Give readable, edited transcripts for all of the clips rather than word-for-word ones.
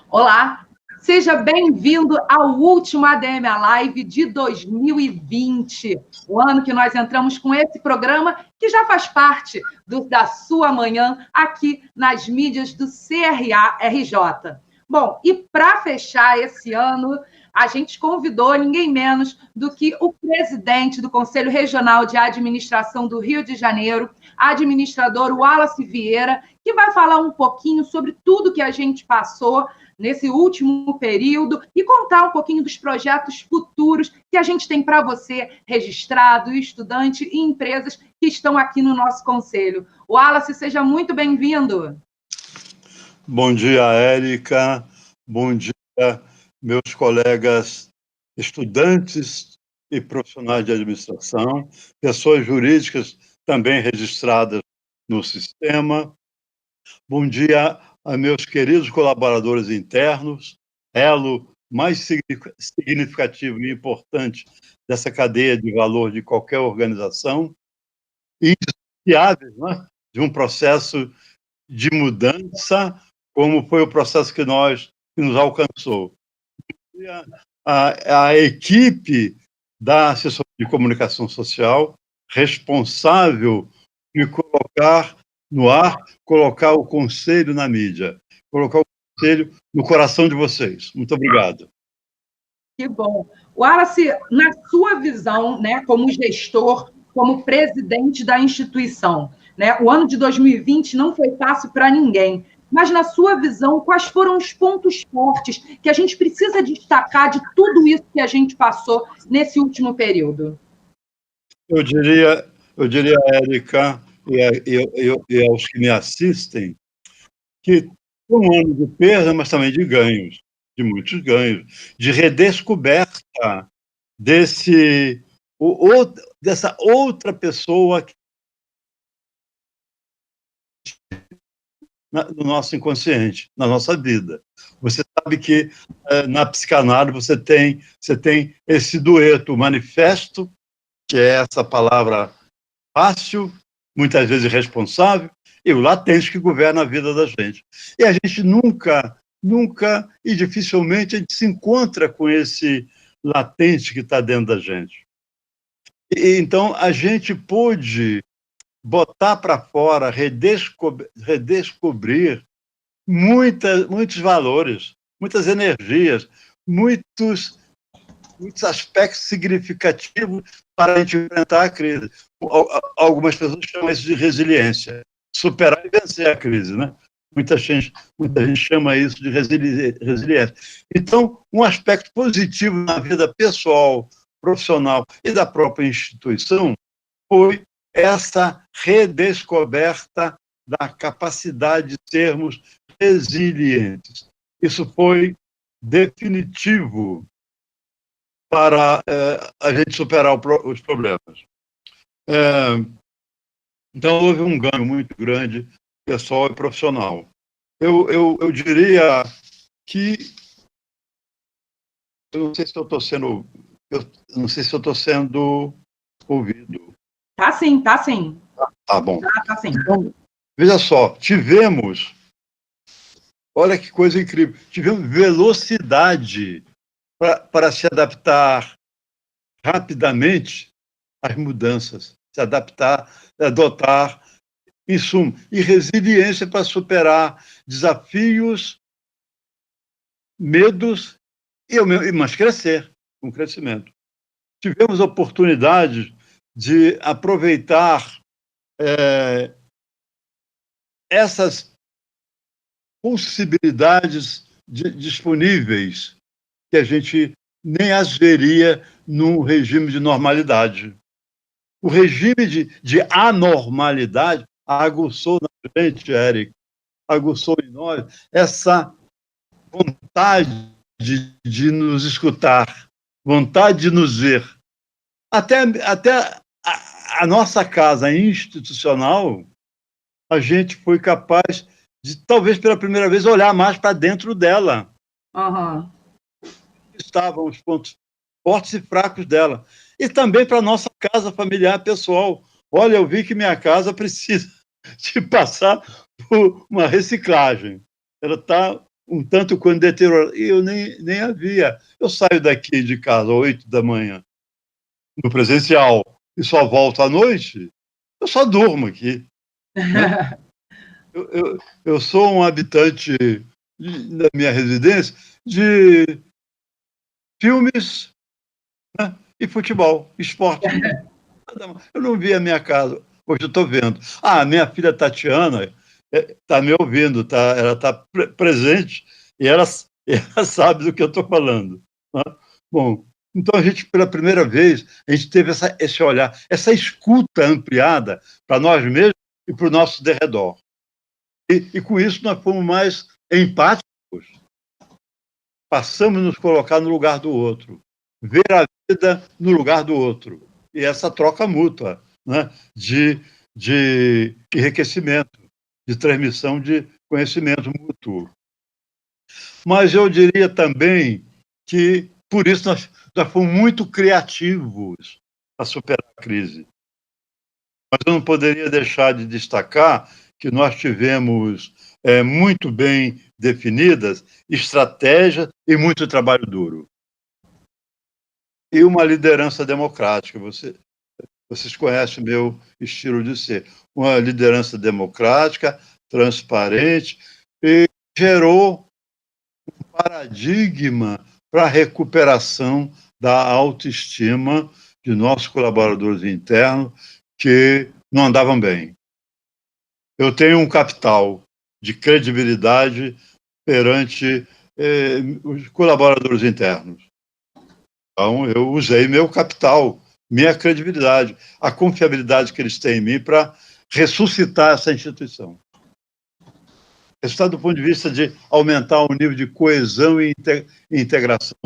Olá, seja bem-vindo ao último ADM Live de 2020, o ano que nós entramos com esse programa que já faz parte da sua manhã aqui nas mídias do CRA-RJ. Bom, e para fechar esse ano, a gente convidou ninguém menos do que o presidente do Conselho Regional de Administração do Rio de Janeiro, administrador Wallace Vieira, que vai falar um pouquinho sobre tudo que a gente passou nesse último período e contar um pouquinho dos projetos futuros que a gente tem para você, registrado, estudante e empresas que estão aqui no nosso conselho. Wallace, seja muito bem-vindo. Bom dia, Érica. Bom dia, meus colegas estudantes e profissionais de administração, pessoas jurídicas também registradas no sistema. Bom dia a meus queridos colaboradores internos, elo mais significativo e importante dessa cadeia de valor de qualquer organização, indissociáveis, né, de um processo de mudança, como foi o processo que nos alcançou. A equipe da assessoria de comunicação social responsável de colocar no ar, colocar o conselho na mídia, colocar o conselho no coração de vocês. Muito obrigado. Que bom. Wallace, na sua visão, né, como gestor, como presidente da instituição, né, o ano de 2020 não foi fácil para ninguém, mas na sua visão, quais foram os pontos fortes que a gente precisa destacar de tudo isso que a gente passou nesse último período? Eu diria, Érica, e aos que me assistem, que foi um ano de perda, mas também de ganhos, de muitos ganhos, de redescoberta dessa outra pessoa no nosso inconsciente, na nossa vida. Você sabe que na psicanálise você tem esse dueto, o manifesto, que é essa palavra fácil, muitas vezes irresponsável, e o latente que governa a vida da gente. E a gente nunca e dificilmente a gente se encontra com esse latente que está dentro da gente. E, então, a gente pôde botar para fora, redescobrir muitos valores, muitas energias, muitos aspectos significativos para a gente enfrentar a crise. Algumas pessoas chamam isso de resiliência, superar e vencer a crise, né? Muita gente chama isso de resiliência. Então, um aspecto positivo na vida pessoal, profissional e da própria instituição foi essa redescoberta da capacidade de sermos resilientes. Isso foi definitivo para a gente superar os problemas. Então, houve um ganho muito grande, pessoal e profissional. Eu diria que... Eu não sei se eu estou sendo... Eu não sei se eu estou sendo ouvido. Tá sim, tá sim. Tá bom. Tá sim. Então, veja só, olha que coisa incrível, tivemos velocidade para se adaptar rapidamente às mudanças, se adaptar, adotar, em suma, e resiliência para superar desafios, medos, mas crescer, com crescimento. Tivemos oportunidade de aproveitar essas possibilidades disponíveis que a gente nem as veria num regime de normalidade. O regime de anormalidade aguçou na gente, Érica, aguçou em nós essa vontade de nos escutar, vontade de nos ver. Até a nossa casa institucional, a gente foi capaz de, talvez pela primeira vez, olhar mais para dentro dela. Uhum. Estavam os pontos fortes e fracos dela. E também para a nossa casa familiar pessoal. Olha, eu vi que minha casa precisa de passar por uma reciclagem. Ela está um tanto quanto deteriorada. E eu nem havia. Eu saio daqui de casa às 8 da manhã, no presencial, e só volto à noite, eu só durmo aqui. Né? Eu sou um habitante da minha residência de filmes, né, e futebol, esporte. Eu não vi a minha casa. Hoje eu estou vendo. A minha filha Tatiana está me ouvindo, ela está presente e ela sabe do que eu estou falando. Né? Bom, então a gente, pela primeira vez, a gente teve esse olhar, essa escuta ampliada para nós mesmos e para o nosso derredor. E com isso nós fomos mais empáticos, passamos a nos colocar no lugar do outro, ver a vida no lugar do outro. E essa troca mútua, né, de enriquecimento, de transmissão de conhecimento mútuo. Mas eu diria também que, por isso, nós fomos muito criativos para superar a crise. Mas eu não poderia deixar de destacar que nós tivemos muito bem definidas estratégias e muito trabalho duro. E uma liderança democrática. Vocês conhecem o meu estilo de ser. Uma liderança democrática, transparente, e gerou um paradigma para a recuperação da autoestima de nossos colaboradores internos que não andavam bem. Eu tenho um capital de credibilidade perante os colaboradores internos. Então, eu usei meu capital, minha credibilidade, a confiabilidade que eles têm em mim para ressuscitar essa instituição. Resultado do ponto de vista de aumentar o nível de coesão e integração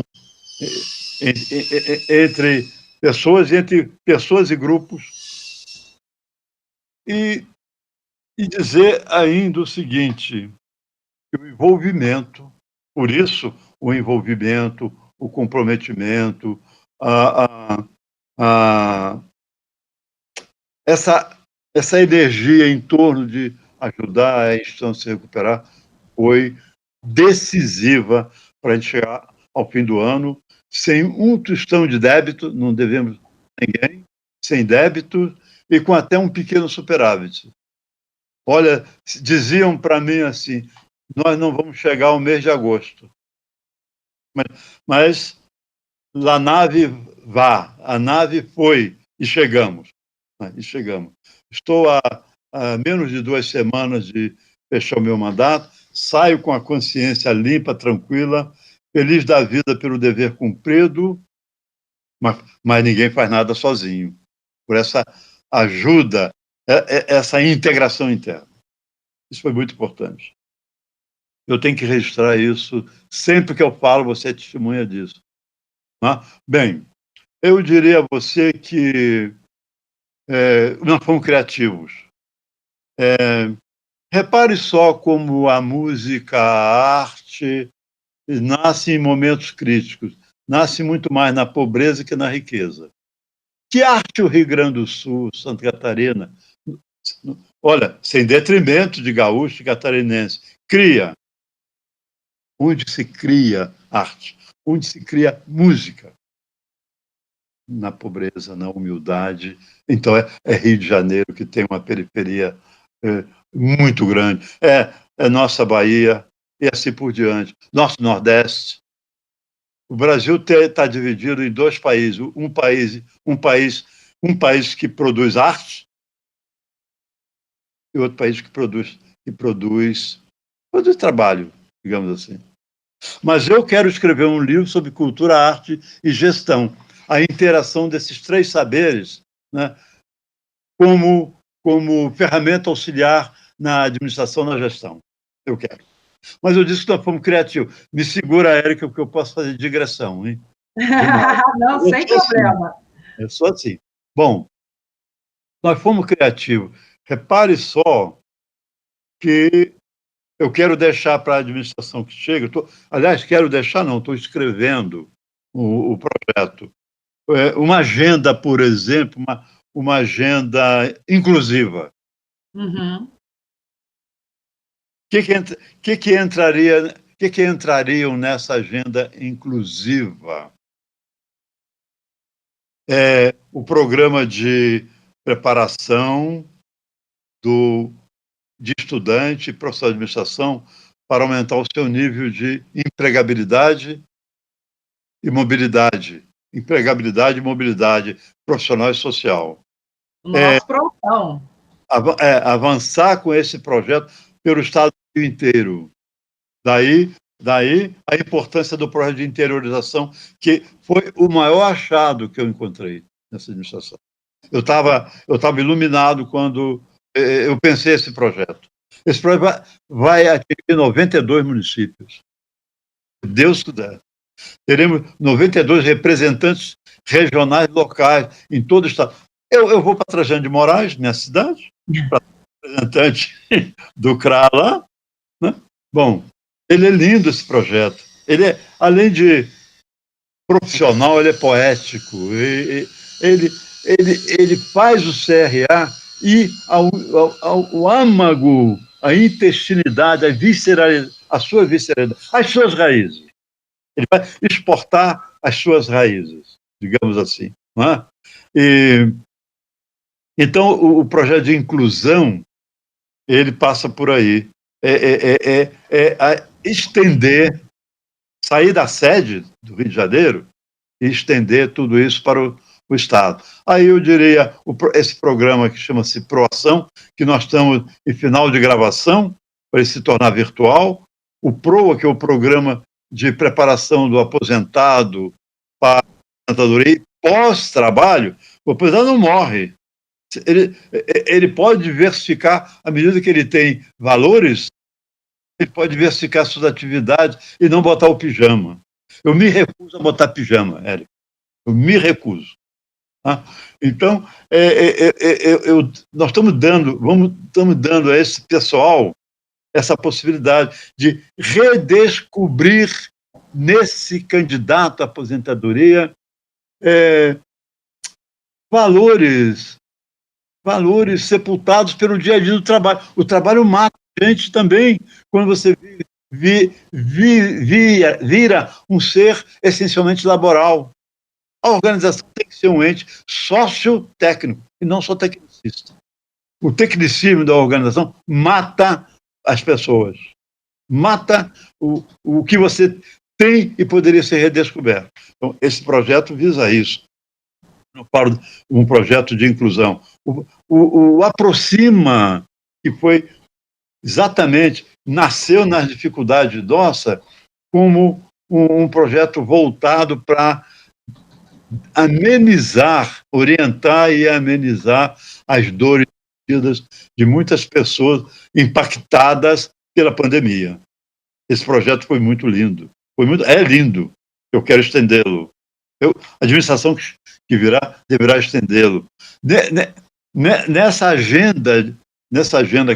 entre pessoas e grupos. E dizer ainda o seguinte, que o envolvimento, por isso o envolvimento, o comprometimento, essa energia em torno de ajudar a instituição a se recuperar foi decisiva para a gente chegar ao fim do ano sem um tostão de débito, não devemos ninguém, sem débito e com até um pequeno superávit. Olha, diziam para mim assim, nós não vamos chegar ao mês de agosto. Mas a nave foi e chegamos. Estou há menos de 2 semanas de fechar o meu mandato, saio com a consciência limpa, tranquila, feliz da vida pelo dever cumprido, mas ninguém faz nada sozinho. Por essa ajuda, essa integração interna. Isso foi muito importante. Eu tenho que registrar isso. Sempre que eu falo, você é testemunha disso. Bem, eu diria a você que nós fomos criativos. Repare só como a música, a arte, nasce em momentos críticos. Nasce muito mais na pobreza que na riqueza. Que arte o Rio Grande do Sul, Santa Catarina, olha, sem detrimento de gaúcho e catarinense, cria. Onde se cria arte? Onde se cria música? Na pobreza, na humildade. Então, é Rio de Janeiro, que tem uma periferia muito grande. É nossa Bahia, e assim por diante. Nosso Nordeste. O Brasil está dividido em 2 países. Um país que produz arte e outro país que produz trabalho, digamos assim. Mas eu quero escrever um livro sobre cultura, arte e gestão, a interação desses 3 saberes, né, como ferramenta auxiliar na administração, na gestão. Eu quero. Mas eu disse que nós fomos criativos. Me segura, Érica, porque eu posso fazer digressão, hein? Não, sem problema. Eu sou assim. Bom, nós fomos criativos. Repare só que eu quero deixar para a administração que chega, aliás, quero deixar não, estou escrevendo o projeto. Uma agenda, por exemplo, uma agenda inclusiva. Uhum. Que entraria, que entrariam nessa agenda inclusiva? O programa de preparação de estudante e professor de administração para aumentar o seu nível de empregabilidade e mobilidade. Empregabilidade e mobilidade profissional e social. Nosso projeto. Avançar com esse projeto pelo Estado inteiro. Daí a importância do projeto de interiorização, que foi o maior achado que eu encontrei nessa administração. Eu estava iluminado quando eu pensei esse projeto. Esse projeto vai atingir 92 municípios. Se Deus quiser. Teremos 92 representantes regionais locais em todo o estado. Eu vou para Trajano de Moraes, minha cidade, para representante do CRA lá. Né? Bom, ele é lindo, esse projeto. Ele é, além de profissional, ele é poético. Ele faz o CRA e o âmago, a intestinidade, a sua visceralidade, as suas raízes. Ele vai exportar as suas raízes, digamos assim. Não é? Então, o projeto de inclusão, ele passa por aí. Estender, sair da sede do Rio de Janeiro e estender tudo isso para o Estado. Aí eu diria, esse programa que chama-se Proação, que nós estamos em final de gravação, para ele se tornar virtual. O PROA, que é o Programa de Preparação do Aposentado para a aposentadoria e pós-trabalho, o aposentado não morre. Ele pode diversificar, à medida que ele tem valores, ele pode diversificar suas atividades e não botar o pijama. Eu me recuso a botar pijama, Érico. Eu me recuso. Tá? Então, nós estamos dando a esse pessoal essa possibilidade de redescobrir nesse candidato à aposentadoria valores sepultados pelo dia a dia do trabalho. O trabalho mata a gente também, quando você vira um ser essencialmente laboral. A organização tem que ser um ente sócio-técnico e não só tecnicista. O tecnicismo da organização mata as pessoas, mata o que você tem e poderia ser redescoberto. Então, esse projeto visa isso. Eu falo de um projeto de inclusão. O Aproxima, que foi exatamente, nasceu nas dificuldades nossa como um projeto voltado para amenizar, orientar e amenizar as dores de muitas pessoas impactadas pela pandemia. Esse projeto foi muito lindo. É lindo. Eu quero estendê-lo. A administração que virá deverá estendê-lo. Nessa agenda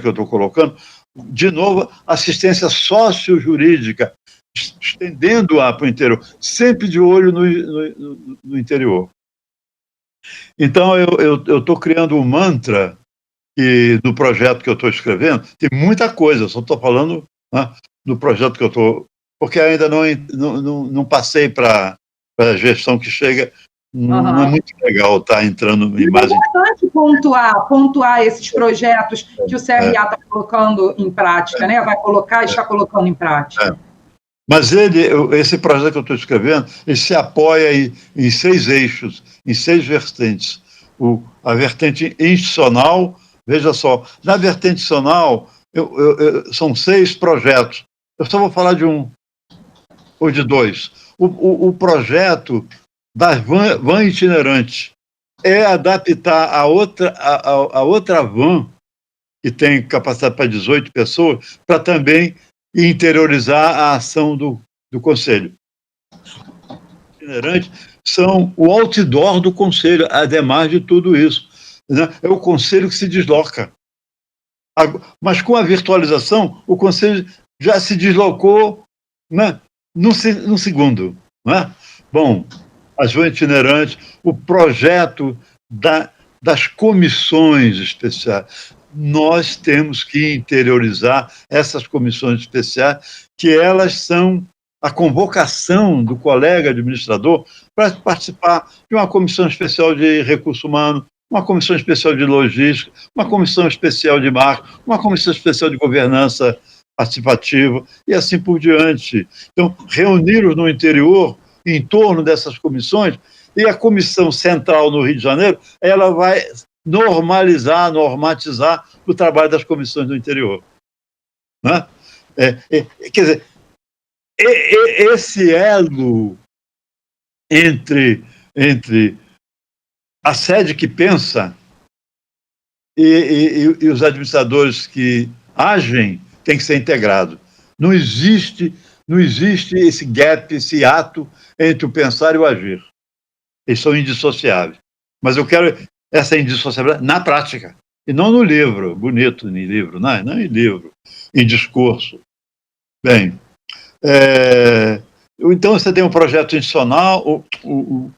que eu estou colocando, de novo, assistência sócio-jurídica, estendendo-a para o interior, sempre de olho no interior. Então, eu estou criando um mantra do projeto que eu estou escrevendo. Tem muita coisa, eu só estou falando, né, do projeto que eu estou... Porque ainda não passei para a gestão que chega. Não é muito legal estar entrando em mais... É importante pontuar esses projetos que o CRA está colocando em prática, né? Está colocando em prática. Mas esse projeto que eu estou escrevendo, ele se apoia em 6 eixos, em 6 vertentes. A vertente institucional, veja só, na vertente institucional, são 6 projetos. Eu só vou falar de um, ou de 2. O projeto da van itinerante é adaptar a outra van, que tem capacidade para 18 pessoas, para também interiorizar a ação do Conselho. Itinerante são o outdoor do Conselho, ademais de tudo isso. Né? É o Conselho que se desloca. Mas com a virtualização, o Conselho já se deslocou, né, num segundo. Né? Bom, as vans itinerantes, o projeto das comissões especiais. nós temos que interiorizar essas comissões especiais, que elas são a convocação do colega administrador para participar de uma comissão especial de recurso humano, uma comissão especial de logística, uma comissão especial de marketing, uma comissão especial de governança participativa e assim por diante. Então, reunir-os no interior, em torno dessas comissões, e a comissão central no Rio de Janeiro, ela vai normatizar o trabalho das comissões do interior. Né? Quer dizer, esse elo entre a sede que pensa e os administradores que agem tem que ser integrado. Não existe esse gap, esse ato entre o pensar e o agir. Eles são indissociáveis. Mas eu quero essa indissociabilidade na prática, e não no livro, bonito em livro, não em livro, em discurso. Bem, então você tem um projeto institucional, um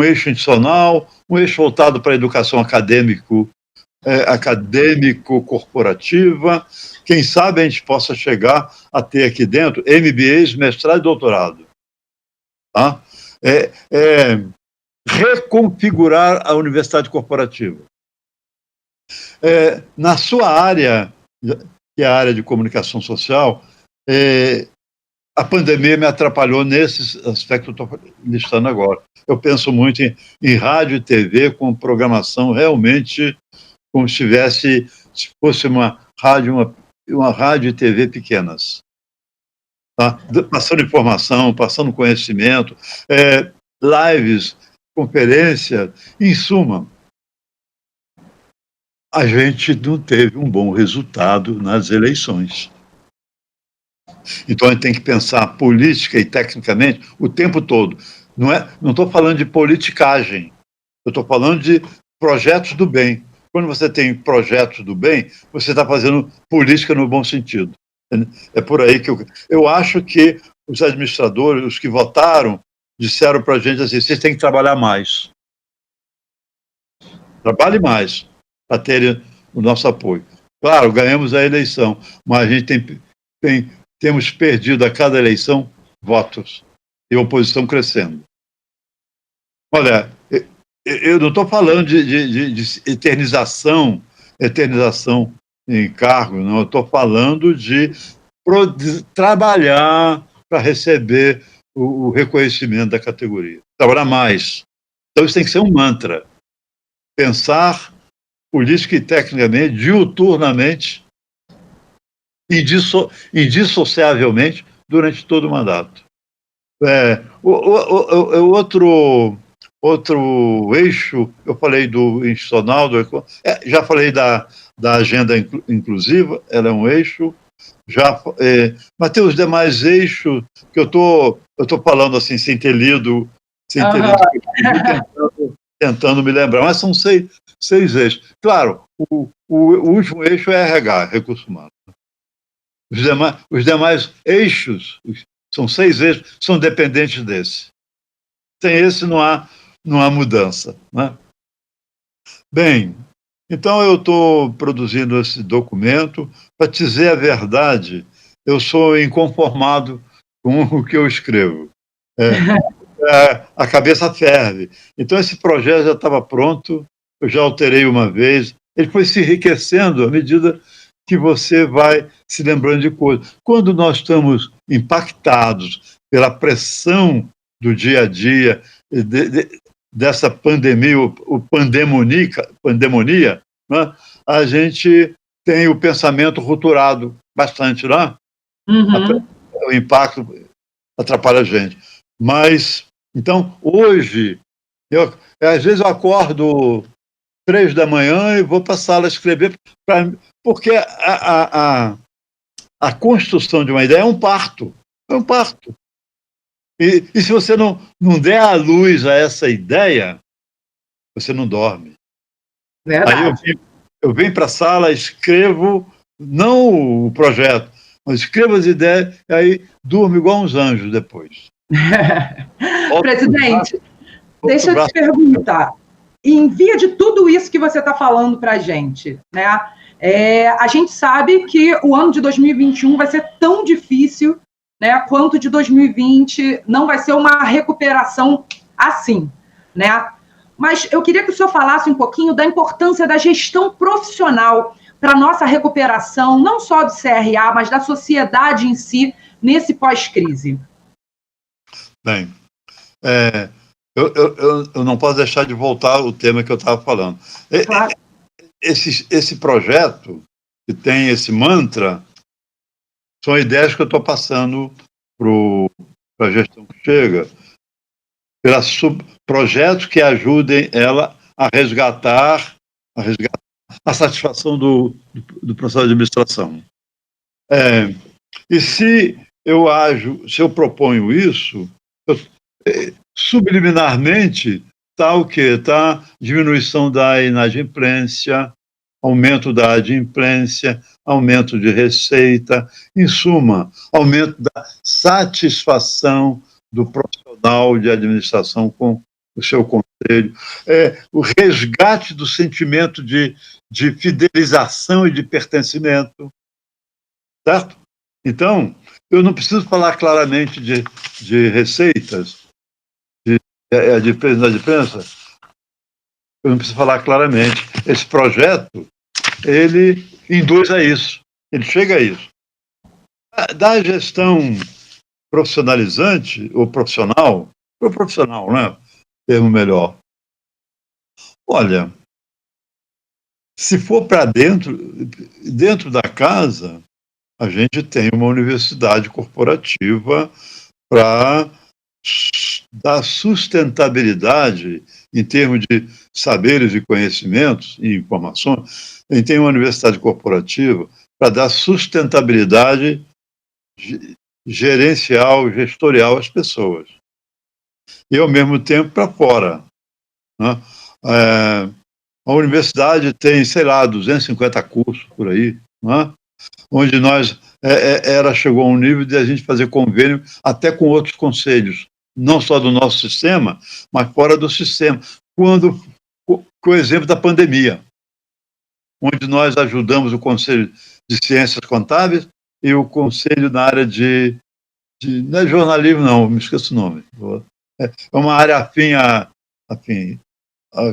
eixo institucional, um eixo voltado para a educação acadêmico-corporativa. Quem sabe a gente possa chegar a ter aqui dentro MBAs, mestrado e doutorado. Tá? Reconfigurar a universidade corporativa. Na sua área, que é a área de comunicação social, a pandemia me atrapalhou nesse aspecto que eu estou listando agora. Eu penso muito em rádio e TV com programação realmente como se fosse uma rádio e TV pequenas. Tá? Passando informação, passando conhecimento, lives, conferência, em suma, a gente não teve um bom resultado nas eleições. Então, a gente tem que pensar política e tecnicamente o tempo todo. Não estou falando de politicagem, eu estou falando de projetos do bem. Quando você tem projetos do bem, você está fazendo política no bom sentido. É por aí que eu acho que os administradores, os que votaram, disseram para a gente assim: vocês têm que trabalhar mais. Trabalhe mais para terem o nosso apoio. Claro, ganhamos a eleição, mas a gente temos perdido a cada eleição votos e a oposição crescendo. Olha, eu não estou falando de eternização em cargo, não. Eu estou falando de trabalhar para receber o reconhecimento da categoria. Trabalhar mais. Então, isso tem que ser um mantra. Pensar política e tecnicamente, diuturnamente, indissociavelmente, durante todo o mandato. Outro eixo, eu falei do institucional, já falei da agenda inclusiva, ela é um eixo, mas tem os demais eixos que eu estou falando assim, sem ter lido, tentando me lembrar, mas são seis eixos. Claro, o último eixo é RH, recursos humanos. Os demais eixos, são 6 eixos, são dependentes desse. Sem esse não há mudança. Né? Bem, então eu estou produzindo esse documento. Para te dizer a verdade, eu sou inconformado com o que eu escrevo. A cabeça ferve. Então esse projeto já estava pronto, eu já alterei uma vez, ele foi se enriquecendo à medida que você vai se lembrando de coisas. Quando nós estamos impactados pela pressão do dia a dia, dessa pandemia, pandemonia, né? A gente tem o pensamento rupturado bastante, né? Uhum. O impacto atrapalha a gente. Mas, então, hoje, às vezes eu acordo 3 da manhã e vou para a sala escrever, porque a construção de uma ideia é um parto. É um parto. E se você não der a luz a essa ideia, você não dorme. Verdade. Aí eu venho para a sala, escrevo, não o projeto, mas escrevo as ideias, e aí durmo igual uns anjos depois. Presidente, deixa eu te perguntar. Em via de tudo isso que você está falando para a gente, né? A gente sabe que o ano de 2021 vai ser tão difícil, né, quanto de 2020, não vai ser uma recuperação assim, né? Mas eu queria que o senhor falasse um pouquinho da importância da gestão profissional para a nossa recuperação, não só do CRA, mas da sociedade em si, nesse pós-crise. Bem, eu não posso deixar de voltar ao tema que eu estava falando. Claro. Esse projeto, que tem esse mantra, são ideias que eu estou passando para a gestão que chega, projetos que ajudem ela a resgatar a satisfação do processo de administração. E se eu proponho isso, subliminarmente está o quê? Está diminuição da inadimplência, aumento da adimplência, aumento de receita, em suma, aumento da satisfação do profissional de administração com o seu conselho, o resgate do sentimento de fidelização e de pertencimento, certo? Então, eu não preciso falar claramente de receitas, de inadimplência, eu não preciso falar claramente. Esse projeto, ele induz a isso, ele chega a isso. Da gestão profissionalizante, ou profissional, né? Termo melhor. Olha, se for para dentro da casa, a gente tem uma universidade corporativa para dar sustentabilidade em termos de saberes e conhecimentos e informações. A gente tem uma universidade corporativa para dar sustentabilidade gerencial, gestorial às pessoas. E, ao mesmo tempo, para fora, né? A universidade tem, sei lá, 250 cursos por aí, né? Onde chegou a um nível de a gente fazer convênio até com outros conselhos, não só do nosso sistema, mas fora do sistema. Com o exemplo da pandemia, onde nós ajudamos o Conselho de Ciências Contábeis e o Conselho na área não é jornalismo, não, me esqueço o nome. É uma área afim a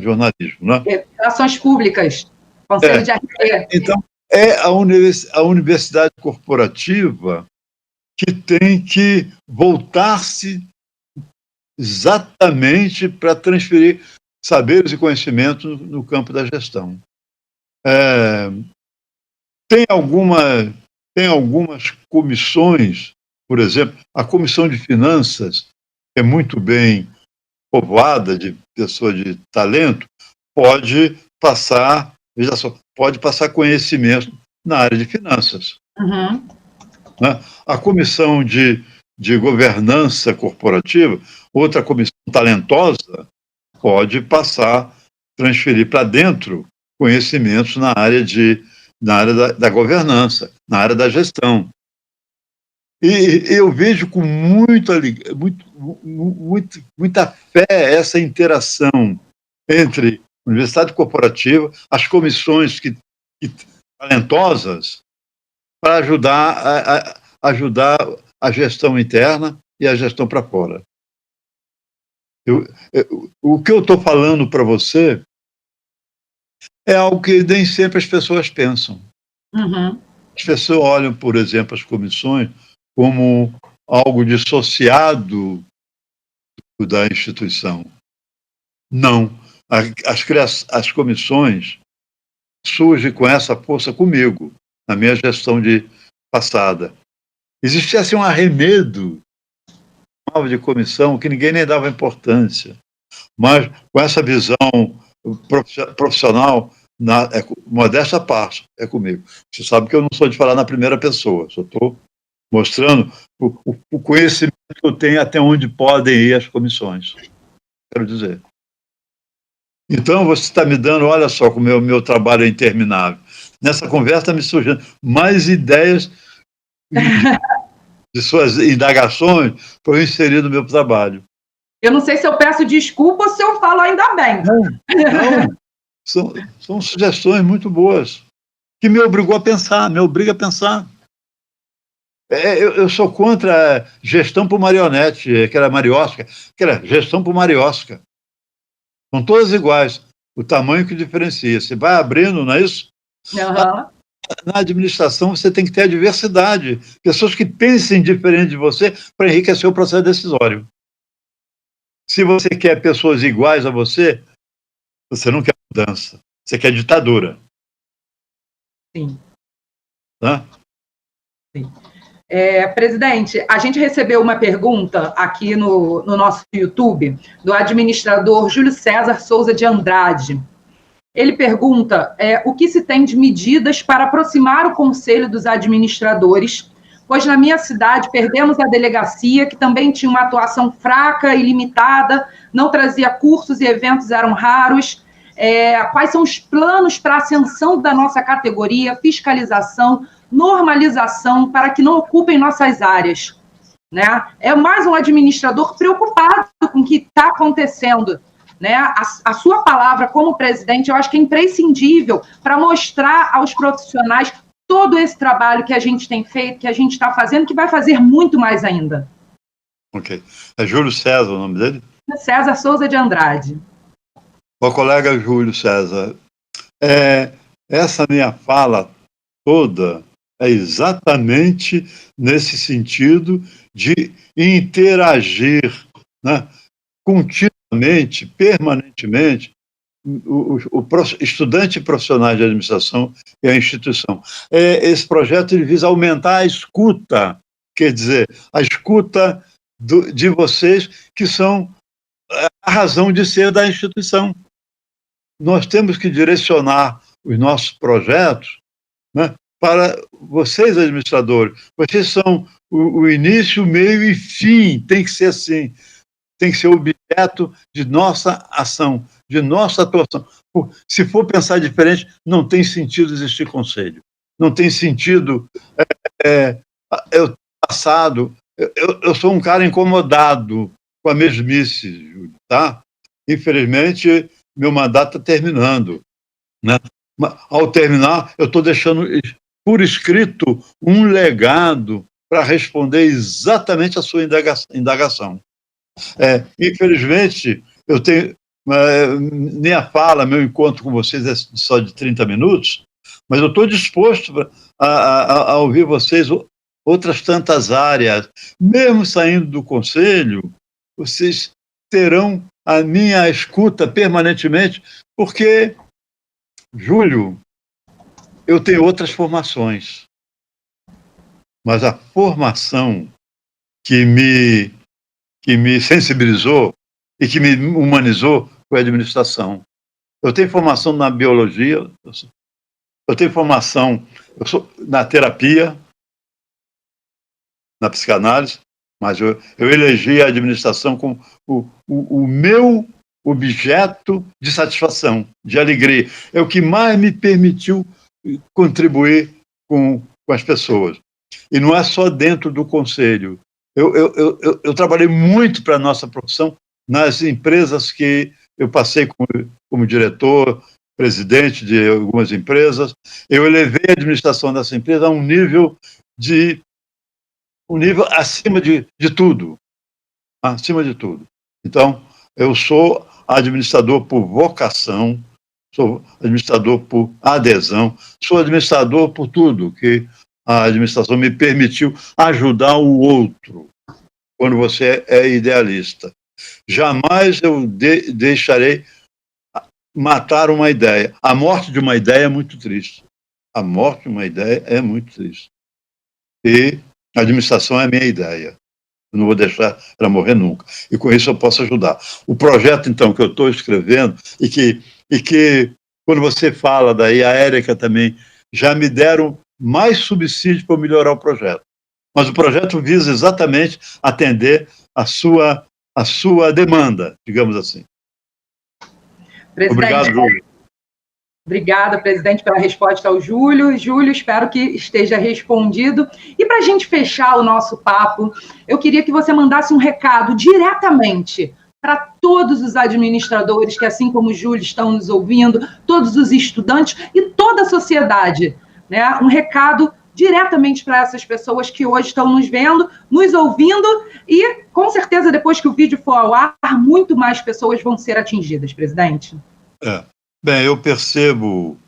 jornalismo, né? Relações públicas, Conselho de RP. Então, a universidade corporativa que tem que voltar-se exatamente para transferir saberes e conhecimentos no campo da gestão. Tem algumas comissões, por exemplo, a Comissão de Finanças, que é muito bem povoada de pessoas de talento, pode passar conhecimento na área de finanças. Uhum. Né? A Comissão de Governança Corporativa, outra comissão talentosa, pode transferir para dentro conhecimentos na área da governança, na área da gestão. E eu vejo com muita fé essa interação entre a universidade corporativa, as comissões talentosas, para ajudar a gestão interna e a gestão para fora. O que eu estou falando para você é algo que nem sempre as pessoas pensam. Uhum. As pessoas olham, por exemplo, as comissões como algo dissociado da instituição. Não. As comissões surgem com essa força comigo, na minha gestão passada. Existia assim um arremedo de comissão que ninguém nem dava importância. Mas com essa visão profissional, modesta parte, é comigo. Você sabe que eu não sou de falar na primeira pessoa, só estou mostrando o conhecimento que eu tenho até onde podem ir as comissões. Quero dizer. Então, você está me dando, olha só como o meu trabalho é interminável. Nessa conversa está me surgindo mais ideias de suas indagações para eu inserir no meu trabalho. Eu não sei se eu peço desculpa ou se eu falo ainda bem. Não, são sugestões muito boas. que me obrigou a pensar, me obriga a pensar. Eu sou contra a gestão por marionete, aquela mariosca, aquela gestão por mariosca. São todas iguais, o tamanho que diferencia. Você vai abrindo, não é isso? Uhum. Na administração você tem que ter a diversidade, pessoas que pensem diferente de você para enriquecer o processo decisório. Se você quer pessoas iguais a você não quer mudança, você quer ditadura. Sim. Tá? Sim. Presidente, a gente recebeu uma pergunta aqui no nosso YouTube do administrador Júlio César Souza de Andrade. Ele pergunta o que se tem de medidas para aproximar o Conselho dos Administradores, pois na minha cidade perdemos a delegacia, que também tinha uma atuação fraca e limitada, não trazia cursos e eventos eram raros. Quais são os planos para a ascensão da nossa categoria, fiscalização, normalização, para que não ocupem nossas áreas? Né? É mais um administrador preocupado com o que está acontecendo. Né? A sua palavra como presidente, eu acho que é imprescindível para mostrar aos profissionais todo esse trabalho que a gente tem feito, que a gente está fazendo, que vai fazer muito mais ainda. Ok. É Júlio César o nome dele? César Souza de Andrade. O colega Júlio César, essa minha fala toda é exatamente nesse sentido de interagir, né, continuamente, permanentemente, o estudante profissional de administração e a instituição. Esse projeto ele visa aumentar a escuta, quer dizer, a escuta de vocês, que são a razão de ser da instituição. Nós temos que direcionar os nossos projetos, né, para vocês, administradores. Vocês são o início, o meio e fim. Tem que ser assim. Tem que ser objeto de nossa ação, de nossa atuação. Se for pensar diferente, não tem sentido existir conselho. Não tem sentido. Eu passado. Eu sou um cara incomodado com a mesmice, Júlio, tá? Infelizmente, meu mandato está terminando, né? Ao terminar, eu estou deixando por escrito um legado para responder exatamente a sua indagação. Infelizmente, eu tenho minha fala, meu encontro com vocês é só de 30 minutos, mas eu estou disposto a ouvir vocês outras tantas áreas. Mesmo saindo do conselho, vocês terão a minha escuta permanentemente, porque, Júlio, eu tenho outras formações, mas a formação que me sensibilizou e que me humanizou foi a administração. Eu tenho formação na biologia, eu tenho formação na terapia, na psicanálise, mas eu elegi a administração como o meu objeto de satisfação, de alegria. É o que mais me permitiu contribuir com as pessoas. E não é só dentro do conselho. Eu trabalhei muito para a nossa profissão nas empresas que eu passei como diretor, presidente de algumas empresas. Eu elevei a administração dessa empresa a um nível acima de tudo. Acima de tudo. Então, eu sou administrador por vocação, sou administrador por adesão, sou administrador por tudo que a administração me permitiu ajudar o outro, quando você é idealista. Jamais eu deixarei matar uma ideia. A morte de uma ideia é muito triste. A morte de uma ideia é muito triste. E a administração é a minha ideia. Eu não vou deixar ela morrer nunca. E com isso eu posso ajudar. O projeto, então, que eu estou escrevendo, e que quando você fala daí, a Érica também, já me deram mais subsídio para melhorar o projeto. Mas o projeto visa exatamente atender a sua demanda, digamos assim. Presidente, obrigado, Júlio. Obrigada, presidente, pela resposta ao Júlio. Júlio, espero que esteja respondido. E para a gente fechar o nosso papo, eu queria que você mandasse um recado diretamente para todos os administradores que, assim como o Júlio, estão nos ouvindo, todos os estudantes e toda a sociedade, né, um recado diretamente para essas pessoas que hoje estão nos vendo, nos ouvindo, e com certeza depois que o vídeo for ao ar, muito mais pessoas vão ser atingidas, presidente. Bem, eu percebo,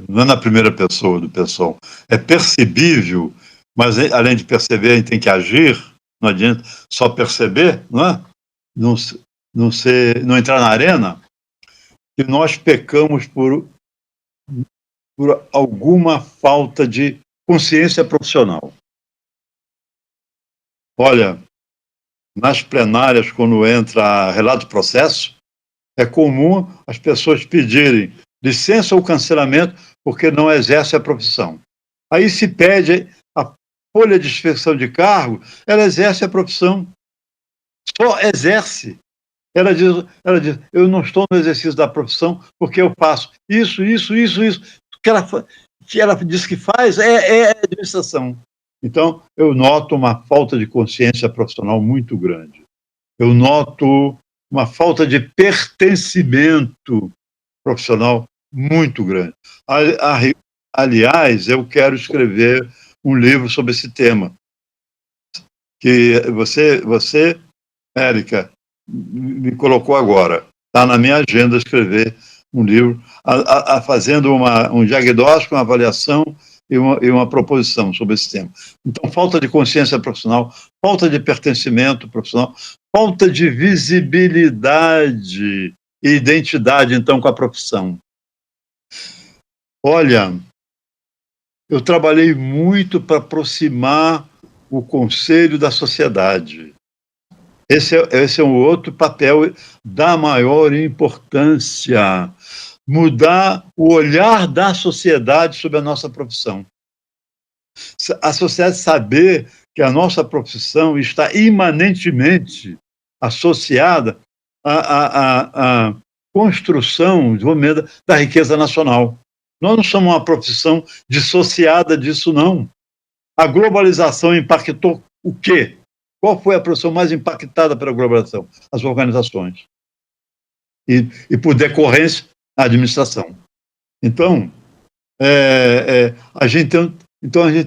não é na primeira pessoa do pessoal, é percebível, mas além de perceber, a gente tem que agir, não adianta só perceber, não é? Não entrar na arena, que nós pecamos por alguma falta de consciência profissional. Olha, nas plenárias, quando entra relato de processo, é comum as pessoas pedirem licença ou cancelamento porque não exerce a profissão. Aí se pede a folha de inspeção de cargo, ela exerce a profissão, só exerce. Ela diz, eu não estou no exercício da profissão porque eu faço isso. O que ela diz que faz é administração. Então, eu noto uma falta de consciência profissional muito grande. Eu noto uma falta de pertencimento profissional muito grande. Aliás, eu quero escrever um livro sobre esse tema. Que você, Érica, me colocou agora. Está na minha agenda escrever um livro, fazendo um diagnóstico, uma avaliação e uma proposição sobre esse tema. Então, falta de consciência profissional, falta de pertencimento profissional, falta de visibilidade e identidade, então, com a profissão. Olha, eu trabalhei muito para aproximar o conselho da sociedade. Esse é um outro papel da maior importância. Mudar o olhar da sociedade sobre a nossa profissão. A sociedade saber que a nossa profissão está imanentemente associada à construção, desenvolvimento da riqueza nacional. Nós não somos uma profissão dissociada disso, não. A globalização impactou o quê? Qual foi a profissão mais impactada pela globalização? As organizações. E por decorrência, a administração. Então, a gente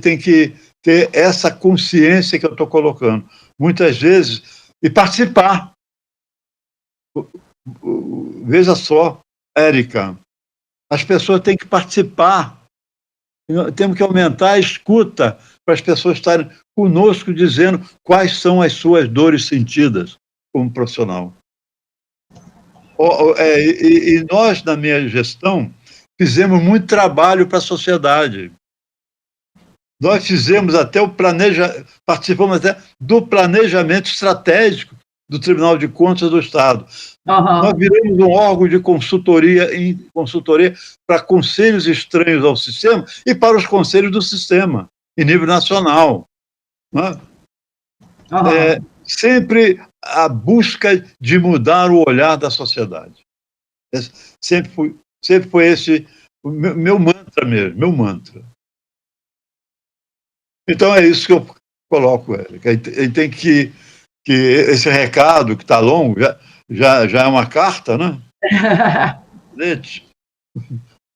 tem que ter essa consciência que eu estou colocando. Muitas vezes, e participar. Veja só, Érica, as pessoas têm que participar. Temos que aumentar a escuta para as pessoas estarem conosco dizendo quais são as suas dores sentidas como profissional. E nós, na minha gestão, fizemos muito trabalho para a sociedade. Nós fizemos até participamos até do planejamento estratégico do Tribunal de Contas do Estado. Nós viramos um órgão de consultoria para conselhos estranhos ao sistema e para os conselhos do sistema, em nível nacional. Sempre a busca de mudar o olhar da sociedade. Sempre foi esse o meu mantra mesmo, meu mantra. Então é isso que eu coloco, Érica. A gente tem que esse recado, que está longo, já é uma carta, né?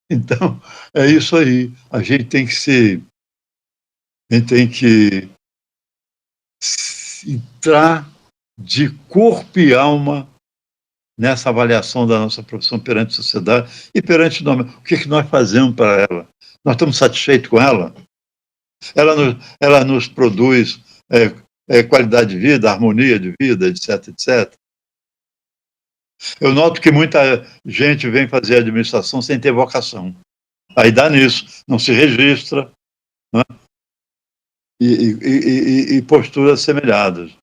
Então, é isso aí. A gente tem que entrar de corpo e alma nessa avaliação da nossa profissão perante a sociedade e perante nós. O que nós fazemos para ela? Nós estamos satisfeitos com ela? Ela nos produz qualidade de vida, harmonia de vida, etc, etc. Eu noto que muita gente vem fazer administração sem ter vocação. Aí dá nisso, não se registra, né? E posturas semelhadas.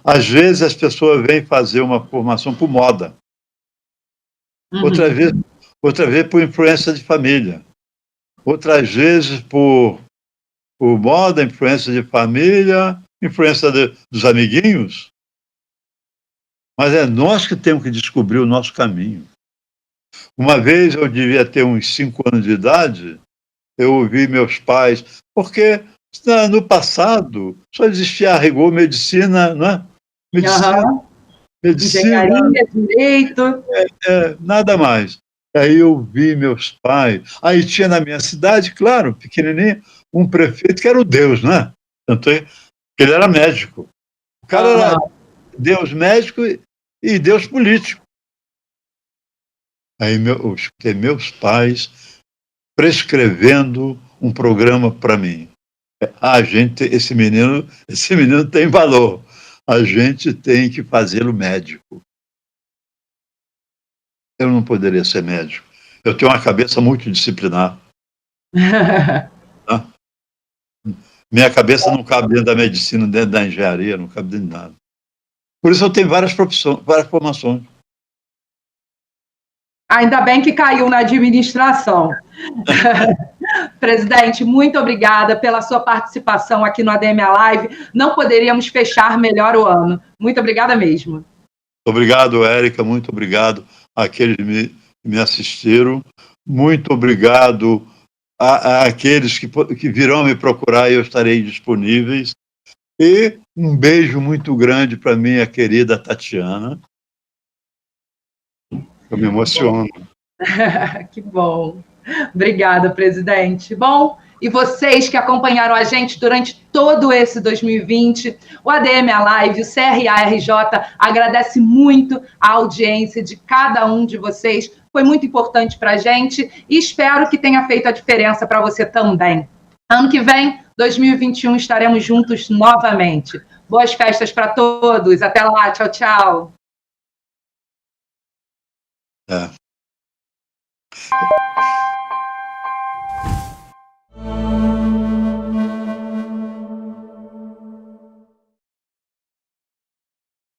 Às vezes as pessoas vêm fazer uma formação por moda, outra vez por influência de família, outras vezes por moda, influência de família, influência dos amiguinhos. Mas é nós que temos que descobrir o nosso caminho. Uma vez eu devia ter uns 5 anos de idade, eu ouvi meus pais, porque no passado só existia a rigor medicina, não é? Medicina, engenharia, direito. Nada mais. Aí eu vi meus pais. Aí tinha na minha cidade, claro, pequenininho, um prefeito que era o Deus, né? Tanto é que ele era médico. O cara era Deus médico e Deus político. Aí eu escutei meus pais prescrevendo um programa para mim. Esse menino tem valor. A gente tem que fazê-lo médico. Eu não poderia ser médico. Eu tenho uma cabeça multidisciplinar. Tá? Minha cabeça não cabe dentro da medicina, dentro da engenharia, não cabe dentro de nada. Por isso eu tenho várias profissões, várias formações. Ainda bem que caiu na administração. Presidente, muito obrigada pela sua participação aqui no ADM Live. Não poderíamos fechar melhor o ano. Muito obrigada mesmo. Obrigado, Érica. Muito obrigado àqueles que me assistiram. Muito obrigado àqueles que virão me procurar e eu estarei disponíveis. E um beijo muito grande para minha querida Tatiana. Eu me emociono. Que bom. Obrigada, presidente. Bom, e vocês que acompanharam a gente durante todo esse 2020, o ADM Live, o CRA-RJ, agradece muito a audiência de cada um de vocês. Foi muito importante para a gente e espero que tenha feito a diferença para você também. Ano que vem, 2021, estaremos juntos novamente. Boas festas para todos. Até lá. Tchau, tchau. É.